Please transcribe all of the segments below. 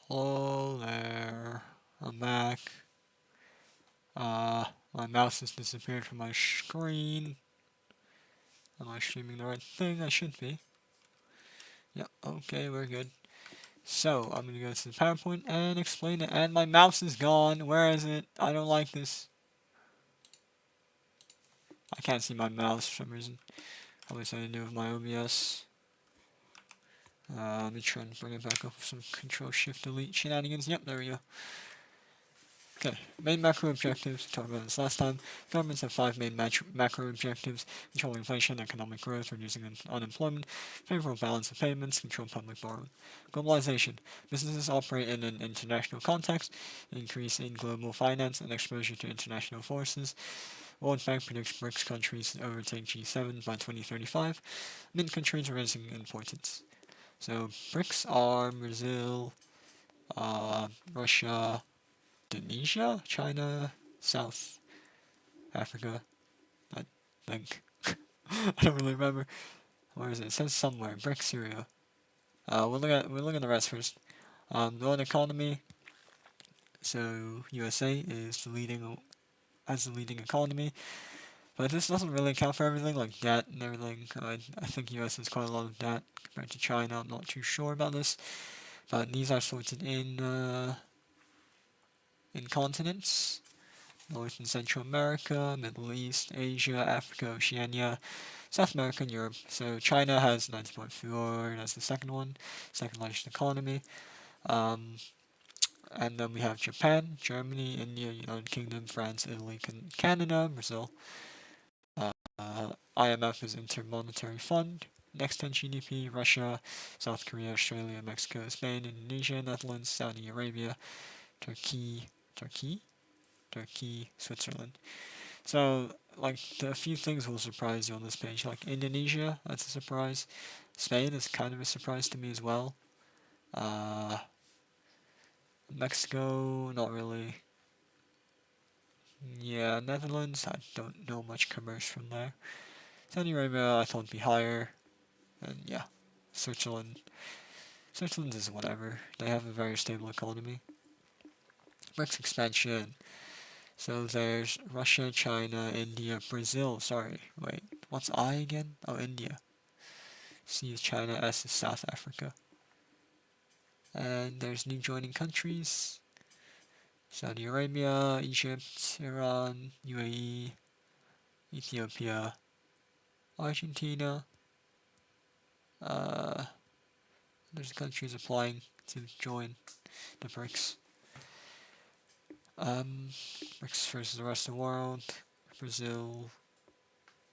Hello there. I'm back. My mouse has disappeared from my screen. Am I streaming the right thing? I should be. Yep, okay, we're good. So, I'm gonna go to the PowerPoint and explain it. And my mouse is gone. Where is it? I don't like this. I can't see my mouse for some reason. Probably something to do with my OBS. Let me try and bring it back up with some Control-Shift-Delete shenanigans. Yep, there we go. Okay, main macro objectives, we talked about this last time. Governments have 5 main macro objectives: controlling inflation, economic growth, reducing unemployment, favorable balance of payments, control public borrowing. Globalization. Businesses operate in an international context, increase in global finance and exposure to international forces. World Bank predicts BRICS countries to overtake G7 by 2035. Mint countries rising importance. So BRICS are Brazil, Russia, Indonesia, China, South Africa, I think. I don't really remember. Where is it? It says somewhere. BRICS Syria. We'll look at the rest first. World economy. So USA is the leading economy, but this doesn't really account for everything like debt and everything. I think US has quite a lot of debt compared to China. I'm not too sure about this, but these are sorted in continents. North and Central America, Middle East, Asia, Africa, Oceania, South America, and Europe. So China has 90.4, that's the second one, second largest economy. Um, and then we have Japan, Germany, India, United Kingdom, France, Italy, Canada, Brazil. IMF is Intermonetary Fund. Next 10 GDP, Russia, South Korea, Australia, Mexico, Spain, Indonesia, Netherlands, Saudi Arabia, Turkey, Switzerland. So, like, a few things will surprise you on this page. Like, Indonesia, that's a surprise. Spain is kind of a surprise to me as well. Uh, Mexico, not really. Yeah, Netherlands, I don't know much commerce from there. Saudi Arabia, I thought would be higher. And yeah, Switzerland. Switzerland is whatever. They have a very stable economy. BRICS expansion. So there's Russia, China, India, Brazil. Sorry, wait. What's I again? Oh, India. C is China, S is South Africa. And there's new joining countries: Saudi Arabia, Egypt, Iran, UAE, Ethiopia, Argentina. Uh, there's countries applying to join the BRICS. BRICS versus the rest of the world: Brazil,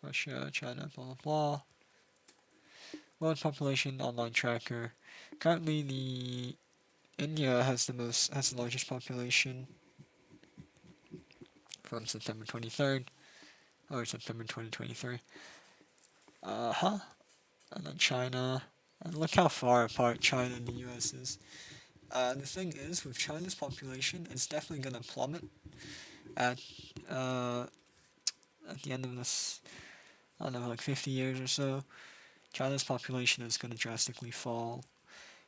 Russia, China, blah blah blah. World population online tracker. Currently, the India has the largest population from September 23rd or September 2023. Huh? And then China. And look how far apart China and the US is. The thing is, with China's population, it's definitely gonna plummet at uh, at the end of this, I don't know, like 50 years or so. China's population is gonna drastically fall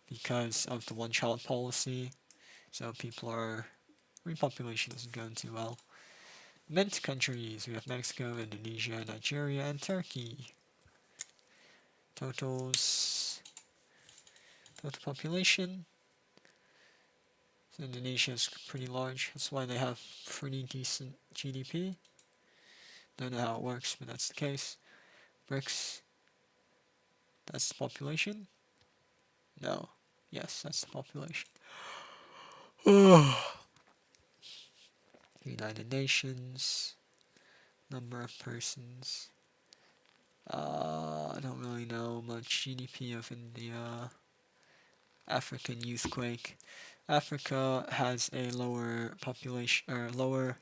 because of the one-child policy. So repopulation isn't going too well. Mint countries, we have Mexico, Indonesia, Nigeria, and Turkey. Total population. So Indonesia is pretty large. That's why they have pretty decent GDP. Don't know how it works, but that's the case. BRICS. That's the population. No. Yes, that's the population. United Nations. Number of persons. I don't really know much. GDP of India. African youthquake. Africa has a lower population, or lower,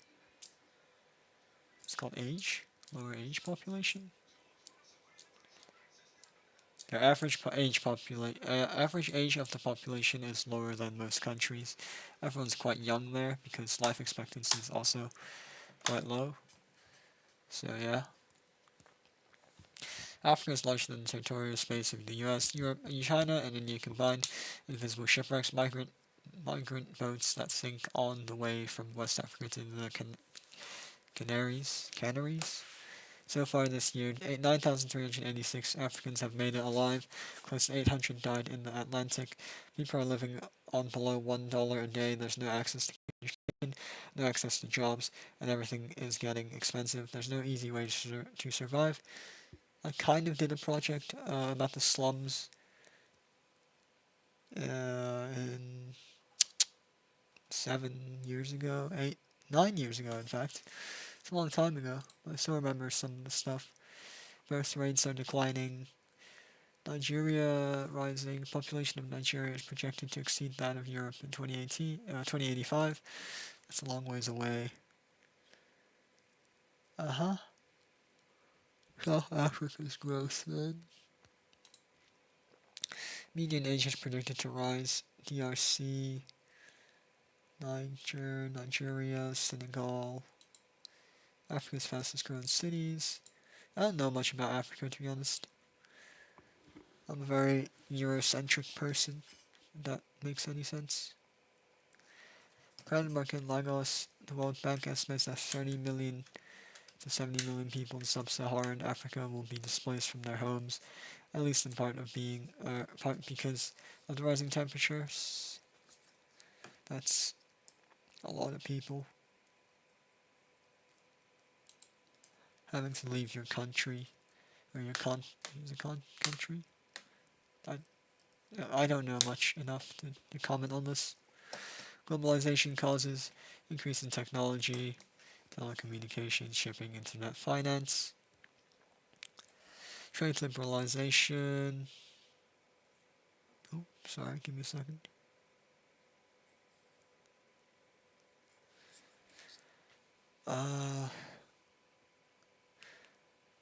it's called lower age population. Their average age of the population is lower than most countries. Everyone's quite young there because life expectancy is also quite low. So yeah. Africa is larger than the territorial space of the US, Europe, China, and India combined. Invisible shipwrecks, migrant migrant boats that sink on the way from West Africa to the Canaries. So far this year, 9,386 Africans have made it alive. Close to 800 died in the Atlantic. People are living on below $1 a day. There's no access to communication, no access to jobs, and everything is getting expensive. There's no easy way to survive. I kind of did a project about the slums in 7 years ago, 9 years ago, in fact. It's a long time ago. I still remember some of the stuff. Birth rates are declining. Nigeria rising. Population of Nigeria is projected to exceed that of Europe in 2085. That's a long ways away. South Africa's growth, man. Median age is predicted to rise. DRC, Nigeria, Senegal. Africa's fastest growing cities. I don't know much about Africa, to be honest. I'm a very Eurocentric person, if that makes any sense. Crowded market in Lagos. The World Bank estimates that 30 million to 70 million people in sub-Saharan Africa will be displaced from their homes, at least in part because of the rising temperatures. That's a lot of people having to leave your country, or your country. I don't know much enough to comment on this. Globalization causes increase in technology, telecommunications, shipping, internet, finance. Trade liberalization. Oh, sorry, give me a second.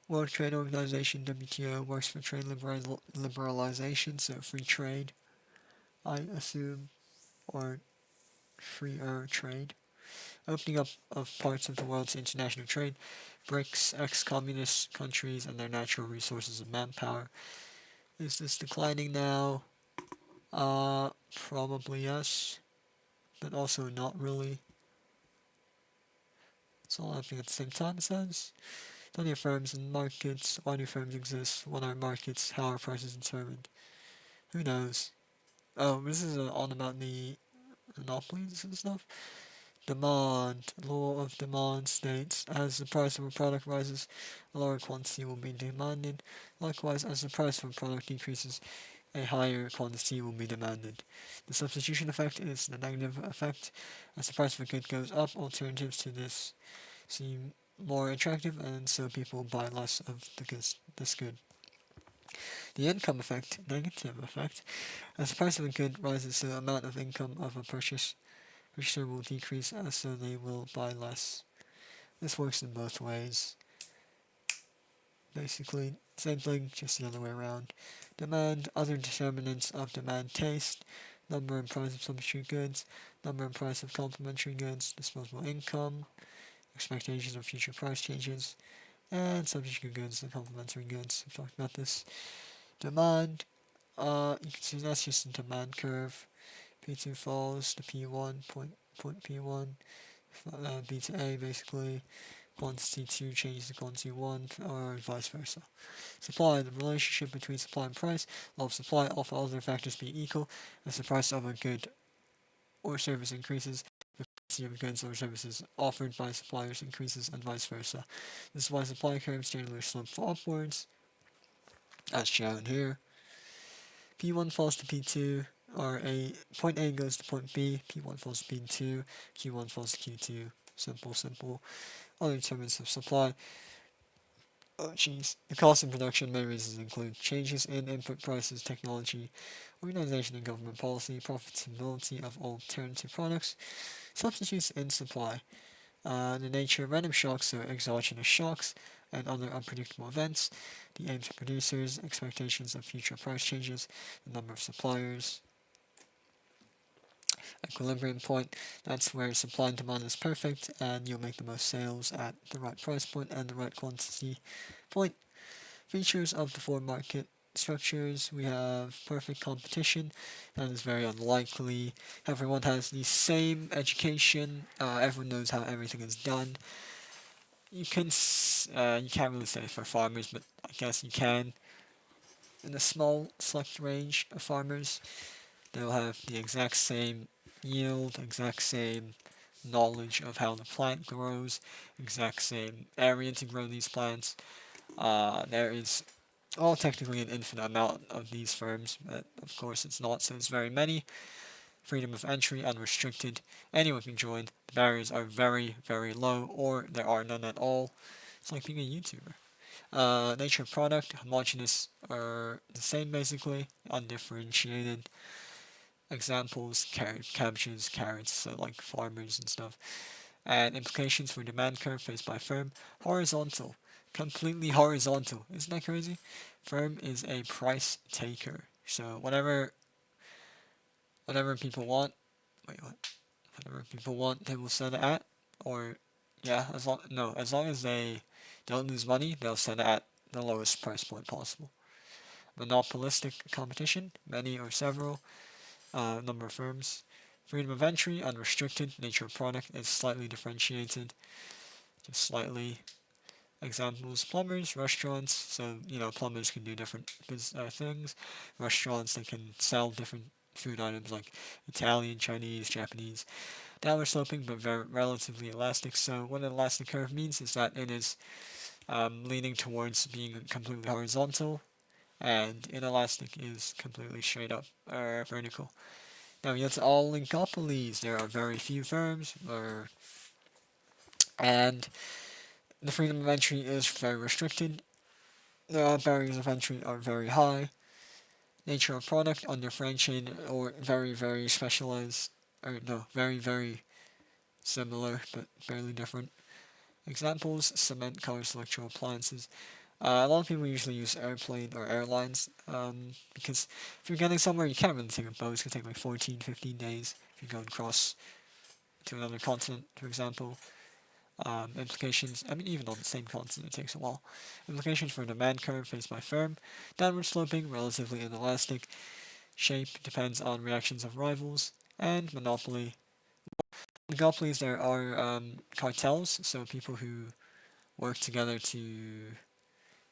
World Trade Organization, WTO, works for trade liberalization, so free trade, I assume, or freer trade. Opening up of parts of the world to international trade. BRICS, ex-communist countries and their natural resources and manpower. Is this declining now? Probably yes, but also not really. It's all happening at the same time, it says. Plenty of firms and markets. Why do firms exist? What are markets? How are prices determined? Who knows? Oh, this is on about the monopolies and stuff. Demand. Law of demand states, as the price of a product rises, a lower quantity will be demanded. Likewise, as the price of a product decreases, a higher quantity will be demanded. The substitution effect is the negative effect. As the price of a good goes up, alternatives to this seem more attractive, and so people buy less of this good. The income effect, negative effect. As the price of a good rises, the amount of income of a purchaser will decrease, as so they will buy less. This works in both ways. Basically, same thing, just the other way around. Demand, other determinants of demand: taste, number and price of substitute goods, number and price of complementary goods, disposable income, expectations of future price changes, and substitute goods and complementary goods. We've talked about this. Demand, you can see that's just a demand curve. P2 falls to P1, point P1, B to A basically. Quantity 2 changes to quantity 1, or vice versa. Supply, the relationship between supply and price. Law of supply, all other factors being equal, as the price of a good or service increases, the quantity of goods or services offered by suppliers increases, and vice versa. This is why supply curves generally slope upwards, as shown here. P1 falls to P2, or point A goes to point B, P1 falls to P2, Q1 falls to Q2. Simple. Other determinants of supply. The cost of production main reasons include changes in input prices, technology, organization and government policy, profitability of alternative products, substitutes in supply, the nature of random shocks, so exogenous shocks, and other unpredictable events, the aims of producers, expectations of future price changes, the number of suppliers. Equilibrium point, that's where supply and demand is perfect, and you'll make the most sales at the right price point and the right quantity point. Features of the forward market, structures, we have perfect competition. That is very unlikely. Everyone has the same education. Everyone knows how everything is done. You can't really say for farmers, but I guess you can. In a small select range of farmers, they'll have the exact same yield, exact same knowledge of how the plant grows, exact same area to grow these plants. There is all technically an infinite amount of these firms, but of course it's not, so it's very many. Freedom of entry unrestricted. Anyone can join. The barriers are very, very low, or there are none at all. It's like being a YouTuber. Nature of product, homogeneous, are the same basically, undifferentiated. Examples, cabbages, carrots, so like farmers and stuff. And implications for demand curve faced by firm, horizontal. Completely horizontal. Isn't that crazy? Firm is a price taker. So whatever people want, wait, what? Whatever people want, they will set it at, or yeah, as long as they don't lose money, they'll set it at the lowest price point possible. Monopolistic competition, many or several, number of firms. Freedom of entry, unrestricted. Nature of product is slightly differentiated, just slightly. Examples: plumbers, restaurants. So plumbers can do different things. Restaurants, they can sell different food items like Italian, Chinese, Japanese. Downward sloping but very relatively elastic. So what an elastic curve means is that it is leaning towards being completely horizontal, and inelastic is completely straight up vertical. Now it's oligopolies. There are very few firms, and the freedom of entry is very restricted. The barriers of entry are very high. Nature of product undifferentiated or very, very specialized, or no, very, very similar but barely different. Examples: cement, cars, electrical appliances. A lot of people usually use airplane or airlines because if you're getting somewhere, you can't really take a boat. It's going to take like 14, 15 days if you go across to another continent, for example. Implications, I mean, even on the same continent, it takes a while. Implications for demand curve faced by firm. Downward sloping, relatively inelastic. Shape depends on reactions of rivals. And monopoly. Monopolies, there are cartels, so people who work together to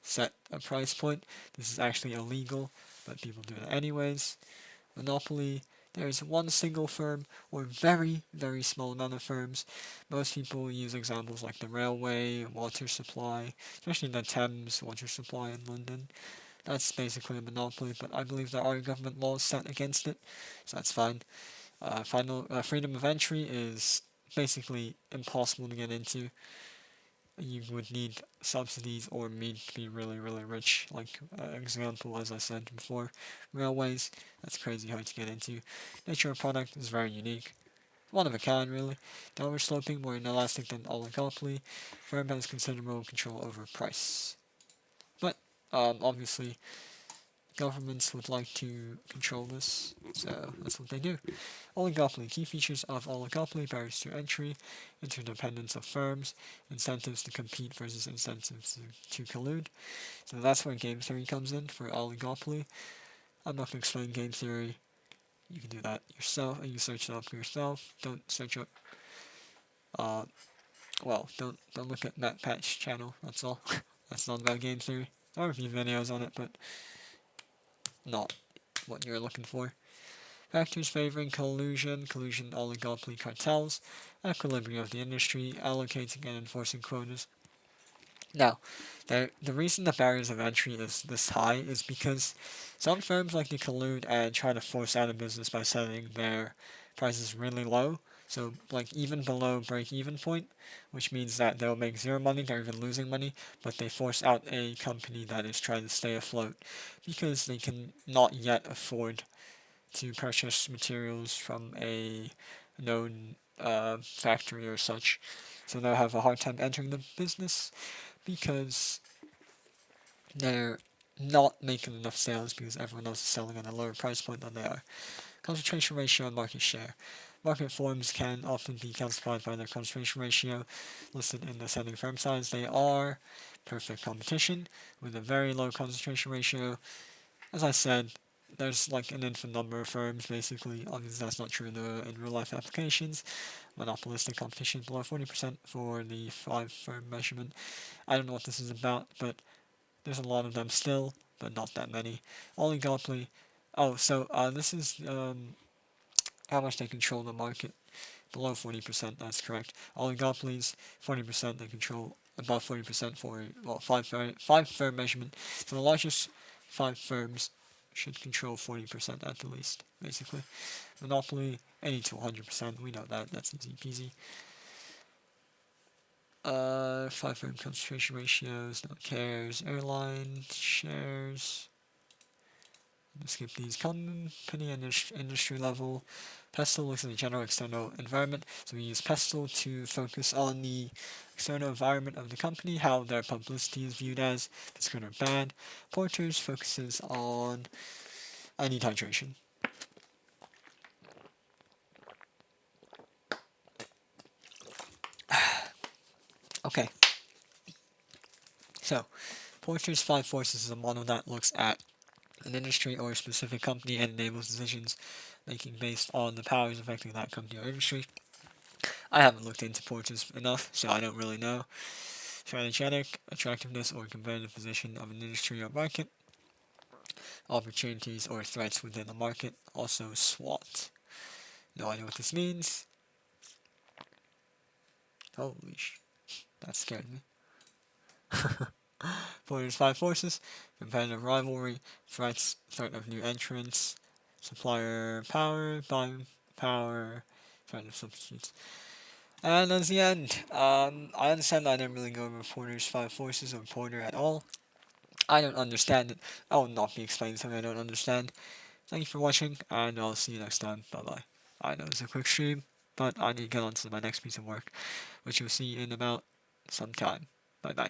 set a price point. This is actually illegal, but people do it anyways. Monopoly, there is one single firm or very, very small amount of firms. Most people use examples like the railway, water supply, especially the Thames water supply in London. That's basically a monopoly, but I believe there are government laws set against it, so that's fine. Freedom of entry is basically impossible to get into. You would need subsidies or need to be really, really rich. Like example, as I said before, railways. That's crazy hard to get into. Nature of product is very unique. One of a kind, really. Downward sloping, more inelastic than oligopoly. Firm has considerable control over price. But obviously, governments would like to control this, so that's what they do. Oligopoly. Key features of oligopoly: barriers to entry, interdependence of firms, incentives to compete versus incentives to collude. So that's where game theory comes in for oligopoly. I'm not going to explain game theory. You can do that yourself, and you search it up for yourself. Don't search up, uh, don't look at Matt Patch's channel, that's all. That's not about game theory. There are a few videos on it, but not what you're looking for. Factors favoring collusion, oligopoly, cartels, equilibrium of the industry, allocating and enforcing quotas. Now, the reason the barriers of entry is this high is because some firms like to collude and try to force out of business by setting their prices really low, so like even below break-even point, which means that they'll make zero money, they're even losing money, but they force out a company that is trying to stay afloat because they can not yet afford to purchase materials from a known factory or such. So they'll have a hard time entering the business because they're not making enough sales because everyone else is selling at a lower price point than they are. Concentration ratio and market share. Market forms can often be classified by their concentration ratio listed in the setting firm size. They are perfect competition with a very low concentration ratio, as I said, there's like an infinite number of firms, basically. Obviously, that's not true in real life applications. Monopolistic competition below 40% for the 5 firm measurement. I don't know what this is about, but there's a lot of them still, but not that many. Oligopoly. Oh, so this is how much they control the market. Below 40%, that's correct. Oligopolies, 40%, they control above 40% for, well, 5 firm measurement. So the largest 5 firms should control 40% at the least, basically. Monopoly, 80 to 100%, we know that, that's easy peasy. 5 firm concentration ratios, no one cares. Airline shares. Let's skip these. Company and industry level. Pestle looks at the general external environment. So we use Pestle to focus on the external environment of the company, how their publicity is viewed as, if it's good or bad. Porters focuses on I need hydration. Okay. So, Porter's 5 Forces is a model that looks at an industry or a specific company and enables decisions making based on the powers affecting that company or industry. I haven't looked into Porter's enough, so I don't really know. Strategic, attractiveness, or competitive position of an industry or market. Opportunities or threats within the market. Also SWOT. No idea what this means. Holy sh... that scared me. Porter's 5 Forces. Competitive rivalry. Threats. Threat of new entrants. Supplier power. Buying power. Threat of substitutes. And that's the end. I understand I didn't really go over Porter's 5 Forces or Porter at all. I don't understand it. I will not be explaining something I don't understand. Thank you for watching, and I'll see you next time. Bye bye. I know it's a quick stream, but I need to get on to my next piece of work, which you'll see in about some time. Bye bye.